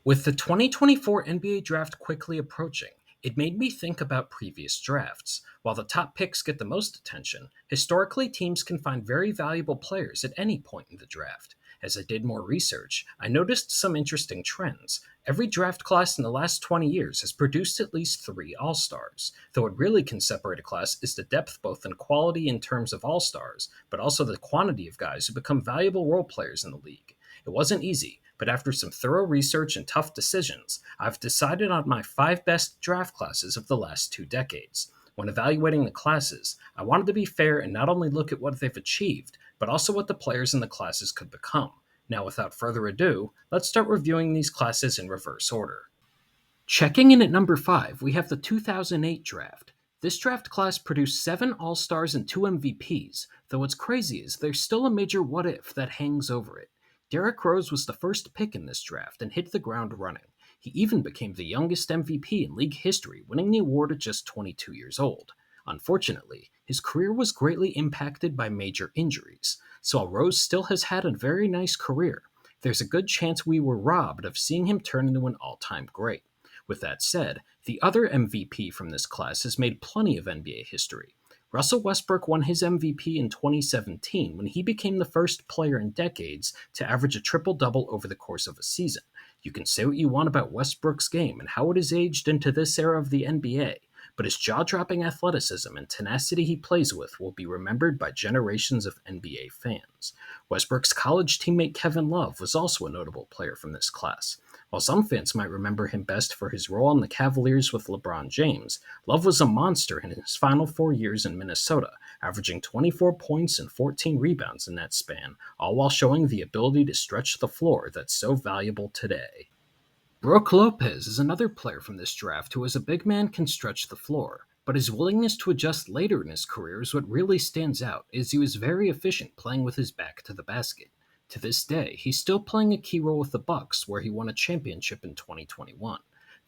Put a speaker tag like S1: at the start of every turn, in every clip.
S1: With the 2024 NBA draft quickly approaching, it made me think about previous drafts. While the top picks get the most attention, historically teams can find very valuable players at any point in the draft. As I did more research, I noticed some interesting trends. Every draft class in the last 20 years has produced at least three All Stars. Though what really can separate a class is the depth both in quality in terms of All Stars, but also the quantity of guys who become valuable role players in the league. It wasn't easy, but after some thorough research and tough decisions, I've decided on my five best draft classes of the last 2 decades. When evaluating the classes, I wanted to be fair and not only look at what they've achieved, but also what the players in the classes could become. Now, without further ado, let's start reviewing these classes in reverse order. Checking in at number 5, we have the 2008 draft. This draft class produced 7 All Stars and 2 MVPs, though what's crazy is there's still a major what if that hangs over it. Derrick Rose was the first pick in this draft and hit the ground running. He even became the youngest MVP in league history, winning the award at just 22 years old. Unfortunately, his career was greatly impacted by major injuries, so while Rose still has had a very nice career, there's a good chance we were robbed of seeing him turn into an all-time great. With that said, the other MVP from this class has made plenty of NBA history. Russell Westbrook won his MVP in 2017 when he became the first player in decades to average a triple-double over the course of a season. You can say what you want about Westbrook's game and how it has aged into this era of the NBA, but his jaw-dropping athleticism and tenacity he plays with will be remembered by generations of NBA fans. Westbrook's college teammate Kevin Love was also a notable player from this class. While some fans might remember him best for his role on the Cavaliers with LeBron James, Love was a monster in his final 4 years in Minnesota, averaging 24 points and 14 rebounds in that span, all while showing the ability to stretch the floor that's so valuable today. Brook Lopez is another player from this draft who as a big man can stretch the floor, but his willingness to adjust later in his career is what really stands out, as he was very efficient playing with his back to the basket. To this day, he's still playing a key role with the Bucks, where he won a championship in 2021.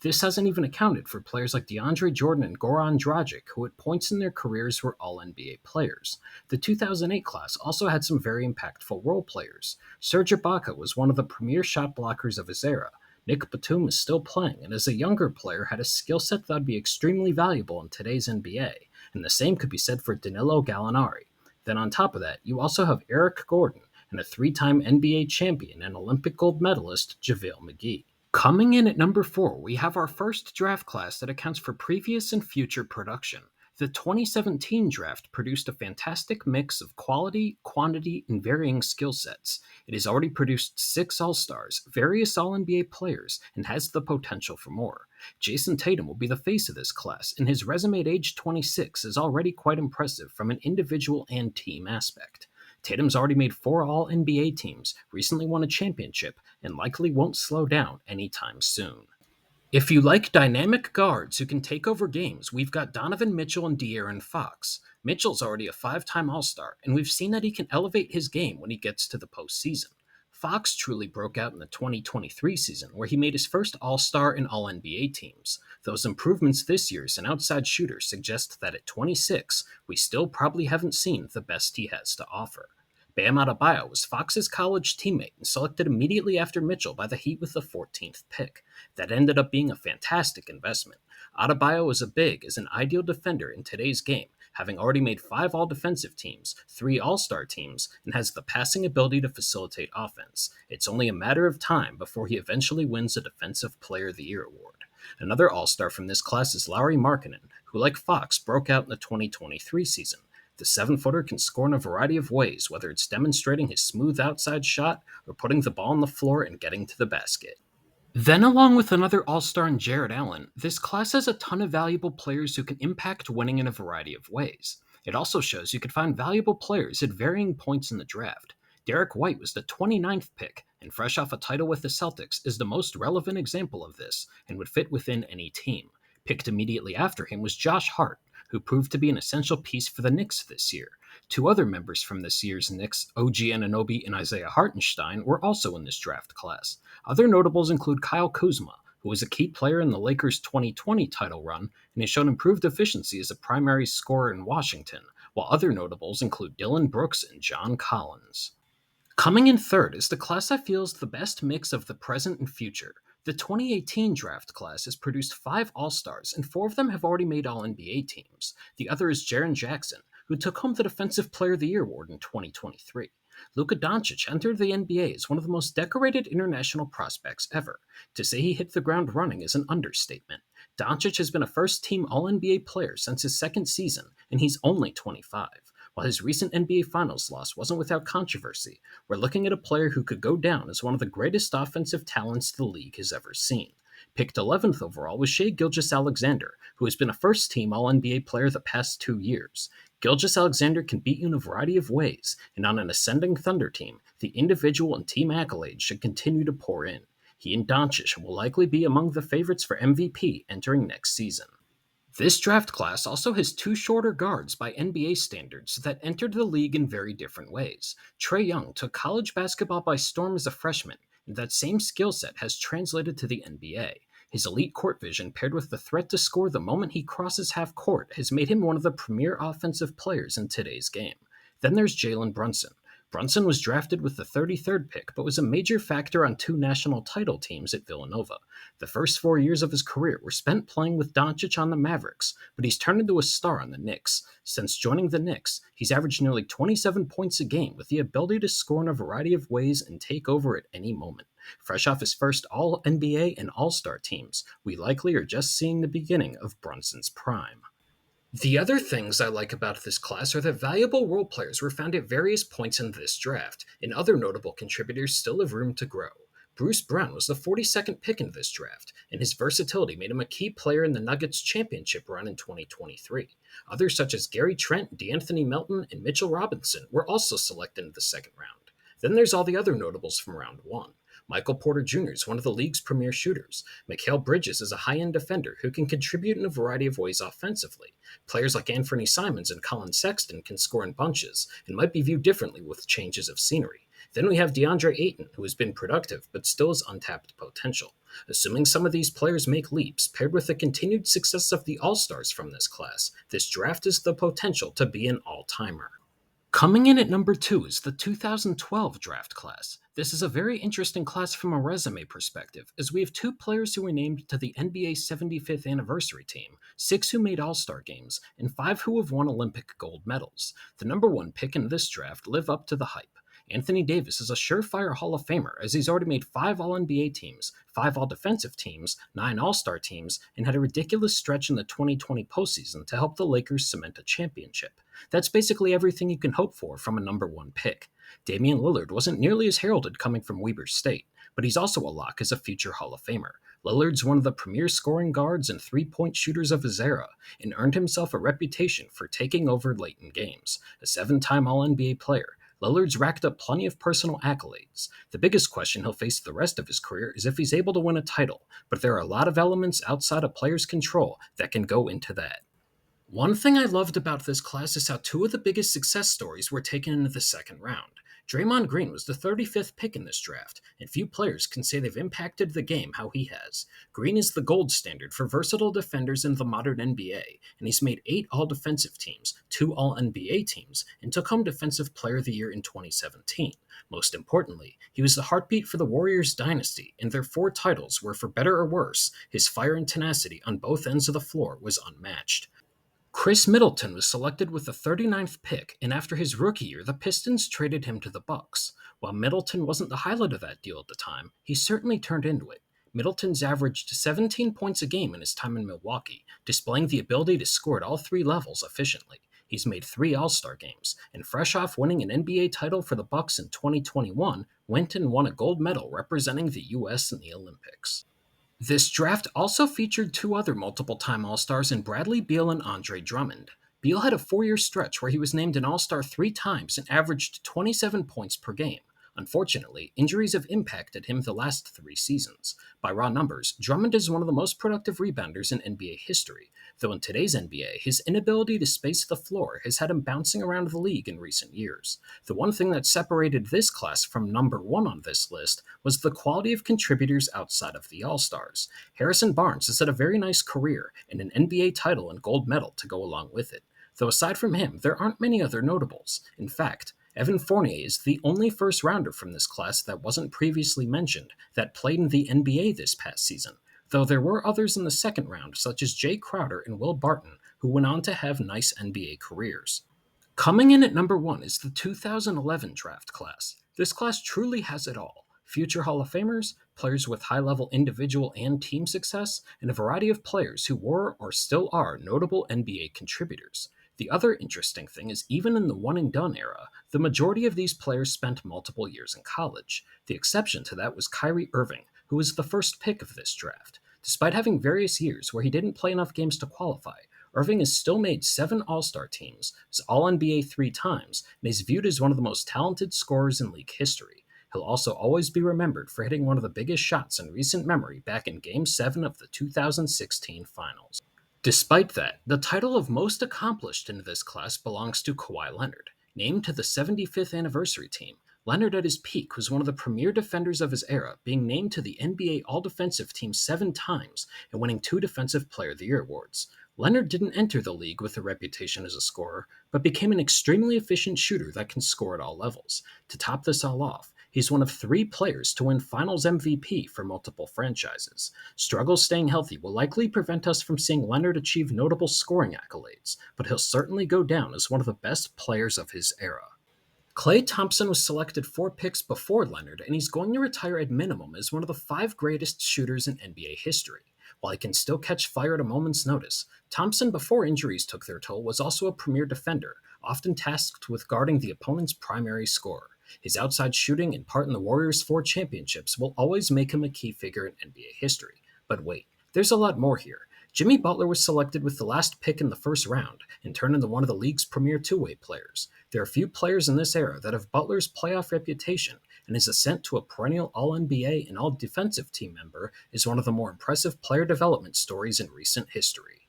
S1: This hasn't even accounted for players like DeAndre Jordan and Goran Dragic, who at points in their careers were all-NBA players. The 2008 class also had some very impactful role players. Serge Ibaka was one of the premier shot blockers of his era. Nick Batum is still playing, and as a younger player had a skill set that would be extremely valuable in today's NBA, and the same could be said for Danilo Gallinari. Then on top of that, you also have Eric Gordon, and a 3-time NBA champion and Olympic gold medalist JaVale McGee. Coming in at number 4, we have our first draft class that accounts for previous and future production. The 2017 draft produced a fantastic mix of quality, quantity, and varying skill sets. It has already produced 6 All-Stars, various All-NBA players, and has the potential for more. Jayson Tatum will be the face of this class, and his resume at age 26 is already quite impressive from an individual and team aspect. Tatum's already made 4 All-NBA teams, recently won a championship, and likely won't slow down anytime soon. If you like dynamic guards who can take over games, we've got Donovan Mitchell and De'Aaron Fox. Mitchell's already a 5-time All-Star, and we've seen that he can elevate his game when he gets to the postseason. Fox truly broke out in the 2023 season, where he made his first All-Star and All-NBA teams. Those improvements this year as an outside shooter suggest that at 26, we still probably haven't seen the best he has to offer. Bam Adebayo was Fox's college teammate and selected immediately after Mitchell by the Heat with the 14th pick. That ended up being a fantastic investment. Adebayo is a big as an ideal defender in today's game, having already made 5 all-defensive teams, 3 all-star teams, and has the passing ability to facilitate offense. It's only a matter of time before he eventually wins a Defensive Player of the Year award. Another all-star from this class is Lauri Markkanen, who like Fox broke out in the 2023 season. The 7-footer can score in a variety of ways, whether it's demonstrating his smooth outside shot or putting the ball on the floor and getting to the basket. Then, along with another All-Star in Jarrett Allen, this class has a ton of valuable players who can impact winning in a variety of ways. It also shows you can find valuable players at varying points in the draft. Derek White was the 29th pick, and fresh off a title with the Celtics is the most relevant example of this, and would fit within any team. Picked immediately after him was Josh Hart, who proved to be an essential piece for the Knicks this year. 2 other members from this year's Knicks, OG Anunoby and Isaiah Hartenstein, were also in this draft class. Other notables include Kyle Kuzma, who was a key player in the Lakers' 2020 title run and has shown improved efficiency as a primary scorer in Washington, while other notables include Dylan Brooks and John Collins. Coming in third is the class I feel is the best mix of the present and future. The 2018 draft class has produced 5 All-Stars, and 4 of them have already made All-NBA teams. The other is Jaren Jackson, who took home the Defensive Player of the Year award in 2023. Luka Doncic entered the NBA as one of the most decorated international prospects ever. To say he hit the ground running is an understatement. Doncic has been a first-team All-NBA player since his second season, and he's only 25. While his recent NBA Finals loss wasn't without controversy, we're looking at a player who could go down as one of the greatest offensive talents the league has ever seen. Picked 11th overall was Gilgeous-Alexander, who has been a first-team All-NBA player the past 2 years. Gilgeous-Alexander can beat you in a variety of ways, and on an ascending Thunder team, the individual and team accolades should continue to pour in. He and Doncic will likely be among the favorites for MVP entering next season. This draft class also has 2 shorter guards by NBA standards that entered the league in very different ways. Trae Young took college basketball by storm as a freshman, and that same skill set has translated to the NBA. His elite court vision paired with the threat to score the moment he crosses half court has made him one of the premier offensive players in today's game. Then there's Jalen Brunson. Brunson was drafted with the 33rd pick, but was a major factor on 2 national title teams at Villanova. The first 4 years of his career were spent playing with Doncic on the Mavericks, but he's turned into a star on the Knicks. Since joining the Knicks, he's averaged nearly 27 points a game with the ability to score in a variety of ways and take over at any moment. Fresh off his first All-NBA and All-Star teams, we likely are just seeing the beginning of Brunson's prime. The other things I like about this class are that valuable role players were found at various points in this draft, and other notable contributors still have room to grow. Bruce Brown was the 42nd pick in this draft, and his versatility made him a key player in the Nuggets' championship run in 2023. Others such as Gary Trent, DeAnthony Melton, and Mitchell Robinson were also selected in the second round. Then there's all the other notables from round 1. Michael Porter Jr. is one of the league's premier shooters. Mikal Bridges is a high-end defender who can contribute in a variety of ways offensively. Players like Anthony Simons and Colin Sexton can score in bunches and might be viewed differently with changes of scenery. Then we have DeAndre Ayton, who has been productive but still has untapped potential. Assuming some of these players make leaps, paired with the continued success of the All-Stars from this class, this draft has the potential to be an all-timer. Coming in at number 2 is the 2012 draft class. This is a very interesting class from a resume perspective, as we have 2 players who were named to the NBA 75th anniversary team, 6 who made All-Star games, and 5 who have won Olympic gold medals. The number 1 pick in this draft live up to the hype. Anthony Davis is a surefire Hall of Famer, as he's already made 5 All-NBA teams, 5 All-Defensive teams, 9 All-Star teams, and had a ridiculous stretch in the 2020 postseason to help the Lakers cement a championship. That's basically everything you can hope for from a number 1 pick. Damian Lillard wasn't nearly as heralded coming from Weber State, but he's also a lock as a future Hall of Famer. Lillard's one of the premier scoring guards and three-point shooters of his era, and earned himself a reputation for taking over late in games. A 7-time All-NBA player, Lillard's racked up plenty of personal accolades. The biggest question he'll face the rest of his career is if he's able to win a title, but there are a lot of elements outside a player's control that can go into that. One thing I loved about this class is how 2 of the biggest success stories were taken into the second round. Draymond Green was the 35th pick in this draft, and few players can say they've impacted the game how he has. Green is the gold standard for versatile defenders in the modern NBA, and he's made 8 All-Defensive teams, 2 All-NBA teams, and took home Defensive Player of the Year in 2017. Most importantly, he was the heartbeat for the Warriors dynasty, and their 4 titles were, for better or worse, his fire and tenacity on both ends of the floor was unmatched. Chris Middleton was selected with the 39th pick, and after his rookie year, the Pistons traded him to the Bucks. While Middleton wasn't the highlight of that deal at the time, he certainly turned into it. Middleton's averaged 17 points a game in his time in Milwaukee, displaying the ability to score at all 3 levels efficiently. He's made 3 All-Star games, and fresh off winning an NBA title for the Bucks in 2021, went and won a gold medal representing the US in the Olympics. This draft also featured 2 other multiple-time All-Stars in Bradley Beal and Andre Drummond. Beal had a 4-year stretch where he was named an All-Star 3 times and averaged 27 points per game. Unfortunately, injuries have impacted him the last 3 seasons. By raw numbers, Drummond is one of the most productive rebounders in NBA history, though in today's NBA, his inability to space the floor has had him bouncing around the league in recent years. The one thing that separated this class from number 1 on this list was the quality of contributors outside of the All-Stars. Harrison Barnes has had a very nice career and an NBA title and gold medal to go along with it. Though aside from him, there aren't many other notables. In fact, Evan Fournier is the only first rounder from this class that wasn't previously mentioned that played in the NBA this past season, though there were others in the second round, such as Jay Crowder and Will Barton, who went on to have nice NBA careers. Coming in at number one is the 2011 draft class. This class truly has it all: future Hall of Famers, players with high level individual and team success, and a variety of players who were or still are notable NBA contributors. The other interesting thing is, even in the one and done era, the majority of these players spent multiple years in college. The exception to that was Kyrie Irving, who was the first pick of this draft. Despite having various years where he didn't play enough games to qualify, Irving has still made 7 All-Star teams, is All-NBA 3 times, and is viewed as one of the most talented scorers in league history. He'll also always be remembered for hitting one of the biggest shots in recent memory back in Game 7 of the 2016 Finals. Despite that, the title of most accomplished in this class belongs to Kawhi Leonard. Named to the 75th anniversary team, Leonard at his peak was one of the premier defenders of his era, being named to the NBA All-Defensive Team 7 times and winning 2 Defensive Player of the Year awards. Leonard didn't enter the league with a reputation as a scorer, but became an extremely efficient shooter that can score at all levels. To top this all off, he's one of 3 players to win Finals MVP for multiple franchises. Struggles staying healthy will likely prevent us from seeing Leonard achieve notable scoring accolades, but he'll certainly go down as one of the best players of his era. Klay Thompson was selected 4 picks before Leonard, and he's going to retire at minimum as one of the 5 greatest shooters in NBA history. While he can still catch fire at a moment's notice, Thompson, before injuries took their toll, was also a premier defender, often tasked with guarding the opponent's primary scorer. His outside shooting and part in the Warriors' 4 championships will always make him a key figure in NBA history. But wait, there's a lot more here. Jimmy Butler was selected with the last pick in the first round and turned into one of the league's premier two-way players. There are few players in this era that have Butler's playoff reputation, and his ascent to a perennial All-NBA and All-Defensive Team member is one of the more impressive player development stories in recent history.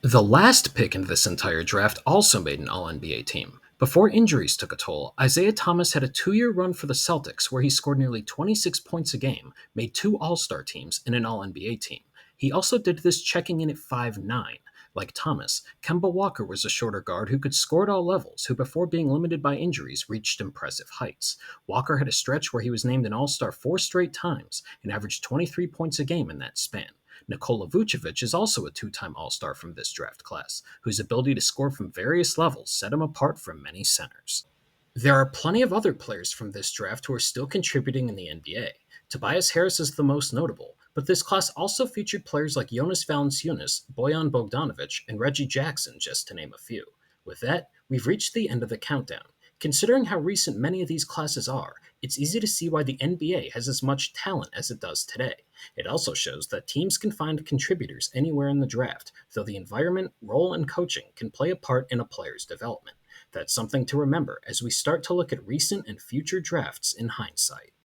S1: The last pick in this entire draft also made an All-NBA team. Before injuries took a toll, Isaiah Thomas had a 2-year run for the Celtics where he scored nearly 26 points a game, made 2 All-Star teams, and an All-NBA team. He also did this checking in at 5'9". Like Thomas, Kemba Walker was a shorter guard who could score at all levels, who before being limited by injuries reached impressive heights. Walker had a stretch where he was named an All-Star 4 straight times and averaged 23 points a game in that span. Nikola Vucevic is also a 2-time All-Star from this draft class, whose ability to score from various levels set him apart from many centers. There are plenty of other players from this draft who are still contributing in the NBA. Tobias Harris is the most notable, but this class also featured players like Jonas Valanciunas, Bojan Bogdanovic, and Reggie Jackson, just to name a few. With that, we've reached the end of the countdown. Considering how recent many of these classes are, it's easy to see why the NBA has as much talent as it does today. It also shows that teams can find contributors anywhere in the draft, though the environment, role, and coaching can play a part in a player's development. That's something to remember as we start to look at recent and future drafts in hindsight.